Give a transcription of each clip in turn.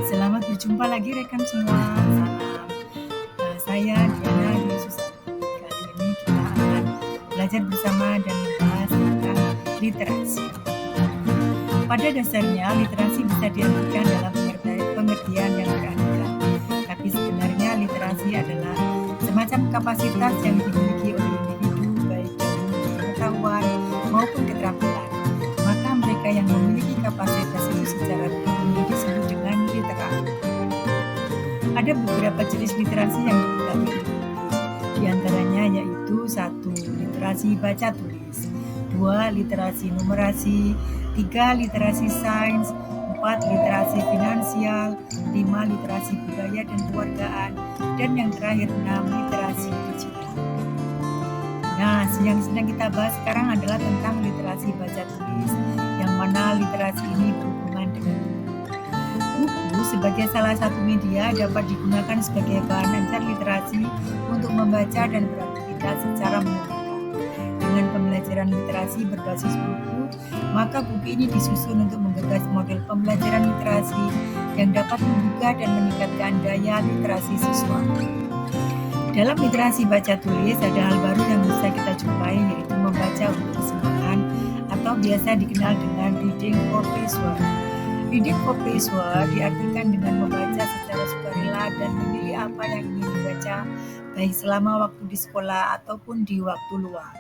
Selamat berjumpa lagi rekan semua. Salam. Saya Diana Dwi Susanti. Kali ini kita akan belajar bersama dan membahas tentang literasi. Pada dasarnya, literasi bisa diartikan dalam pengertian yang beragam. Tapi sebenarnya literasi adalah semacam kapasitas yang dimiliki oleh individu baik dari pengetahuan maupun keterampilan. Maka mereka yang memiliki kapasitas itu secara umum disebut dengan literat. Ada beberapa jenis literasi yang kita miliki. Di antaranya yaitu 1. Literasi baca tulis, 2. Literasi numerasi, 3. Literasi sains, 4. Literasi finansial, 5. Literasi budaya dan kewargaan, dan yang terakhir 6. Literasi digital. Nah, yang sedang kita bahas sekarang adalah tentang literasi baca tulis, yang mana literasi ini berhubungan dengan buku sebagai salah satu media dapat digunakan sebagai bahan ajar literasi untuk membaca dan beraktivitas secara menyenangkan. Dengan pembelajaran literasi berbasis buku, maka buku ini disusun untuk menggagas model pembelajaran literasi yang dapat membuka dan meningkatkan daya literasi siswa. Dalam literasi baca tulis ada hal baru yang bisa kita jumpai, yaitu membaca untuk kesenangan atau biasa dikenal dengan reading for pleasure. Reading for pleasure diartikan dengan membaca secara sukarela dan memilih apa yang ingin dibaca, baik selama waktu di sekolah ataupun di waktu luang.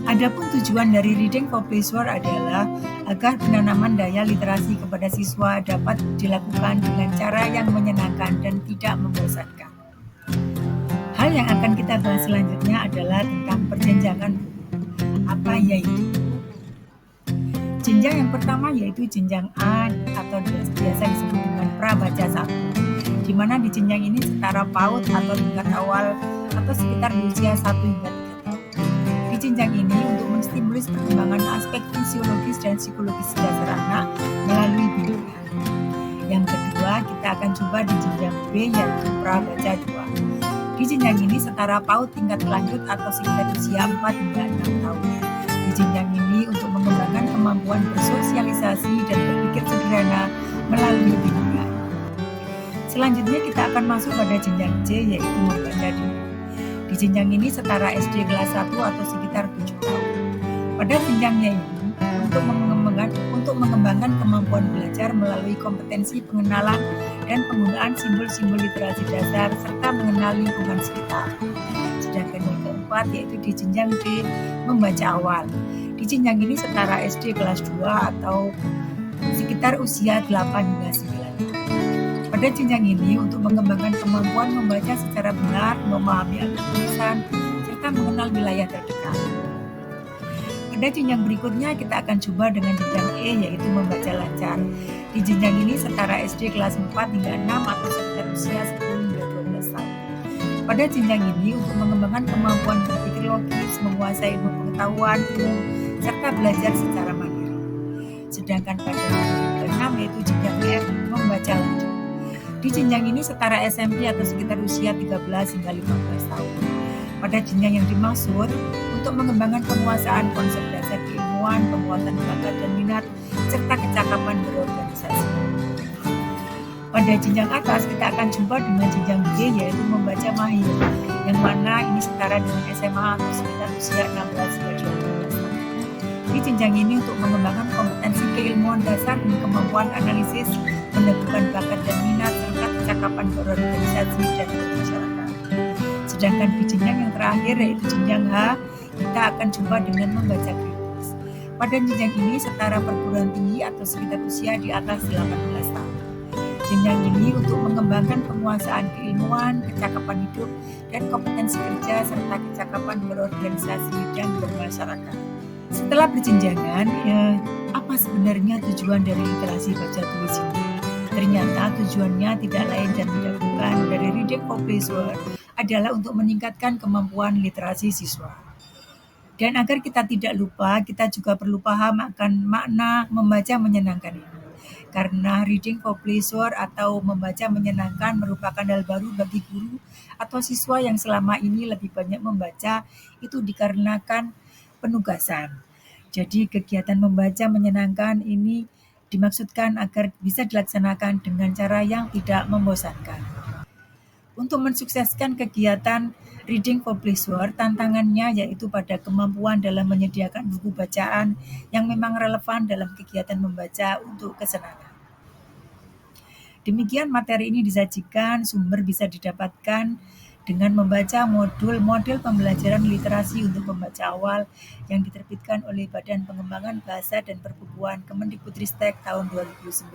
Adapun tujuan dari reading for pleasure adalah agar penanaman daya literasi kepada siswa dapat dilakukan dengan cara yang menyenangkan dan tidak membosankan. Hal yang akan kita bahas selanjutnya adalah tentang perjenjangan buku. Apa yaitu? Jenjang yang pertama yaitu jenjang A atau biasa disebut dengan prabaca 1, di mana di jenjang ini setara PAUD atau tingkat awal atau sekitar di usia 1 hingga 3 tahun. Di jenjang ini untuk menstimulus perkembangan aspek fisiologis dan psikologis dasar anak melalui bimbingan. Yang kedua, kita akan coba di jenjang B yaitu prabaca 2. Di jenjang ini setara PAUD tingkat lanjut atau sekitar usia 4 hingga 6 tahun. Di jenjang ini untuk mengembangkan kemampuan bersosialisasi dan berpikir sederhana melalui bimbingan. Selanjutnya kita akan masuk pada jenjang C yaitu membaca dulu. Di jenjang ini setara SD kelas 1 atau sekitar 7 tahun. Pada jenjangnya ini untuk mengembangkan kemampuan belajar melalui kompetensi pengenalan dan penggunaan simbol-simbol literasi dasar serta mengenal lingkungan sekitar. Sedangkan yang keempat yaitu di jenjang D membaca awal. Di jenjang ini setara SD kelas 2 atau sekitar usia 8 hingga 9 tahun. Pada jenjang ini untuk mengembangkan kemampuan membaca secara benar, memahami arti tulisan, serta mengenal wilayah terdekat. Pada jenjang berikutnya kita akan coba dengan jenjang E yaitu membaca lancar. Di jenjang ini setara SD kelas 4 hingga 6 atau sekitar usia 10 hingga 12 tahun. Pada jenjang ini untuk mengembangkan kemampuan berpikir logis, menguasai ilmu pengetahuan, serta belajar secara mandiri. Sedangkan pada jenjang ke-6 yaitu jenjang F membaca lanjut. Di jenjang ini setara SMP atau sekitar usia 13 hingga 15 tahun. Pada jenjang yang dimaksud untuk mengembangkan penguasaan konsep dasar keilmuan, penguatan bakat dan minat, serta kecakapan berorganisasi. Pada jenjang atas kita akan coba dengan jenjang G yaitu membaca mahir, yang mana ini setara dengan SMA atau sekitar usia 16 hingga 12 tahun. Di jenjang ini untuk mengembangkan kompetensi keilmuan dasar dan kemampuan analisis, menentukan bakat dan minat, serta kecakapan berorganisasi dan bermasyarakat. Sedangkan di jenjang yang terakhir yaitu jenjang H, kita akan coba dengan membaca kritis. Pada jenjang ini setara perguruan tinggi atau sekitar usia di atas 18 tahun. Jenjang ini untuk mengembangkan penguasaan keilmuan, kecakapan hidup, dan kompetensi kerja serta kecakapan berorganisasi dan bermasyarakat. Setelah berjenjangan, apa sebenarnya tujuan dari literasi baca tulis ini? Ternyata tujuannya tidak lain dan tidak bukan dari reading for pleasure adalah untuk meningkatkan kemampuan literasi siswa. Dan agar kita tidak lupa, kita juga perlu paham akan makna membaca menyenangkan ini. Karena reading for pleasure atau membaca menyenangkan merupakan hal baru bagi guru atau siswa yang selama ini lebih banyak membaca, itu dikarenakan penugasan. Jadi kegiatan membaca menyenangkan ini dimaksudkan agar bisa dilaksanakan dengan cara yang tidak membosankan. Untuk mensukseskan kegiatan Reading for Pleasure, tantangannya yaitu pada kemampuan dalam menyediakan buku bacaan yang memang relevan dalam kegiatan membaca untuk kesenangan. Demikian materi ini disajikan, sumber bisa didapatkan dengan membaca modul pembelajaran literasi untuk pembaca awal yang diterbitkan oleh Badan Pengembangan Bahasa dan Perbukuan Kemendikbudristek tahun 2019.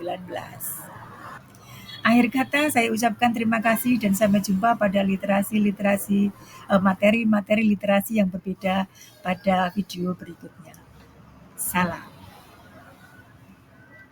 Akhir kata saya ucapkan terima kasih dan sampai jumpa pada materi-materi literasi yang berbeda pada video berikutnya. Salam.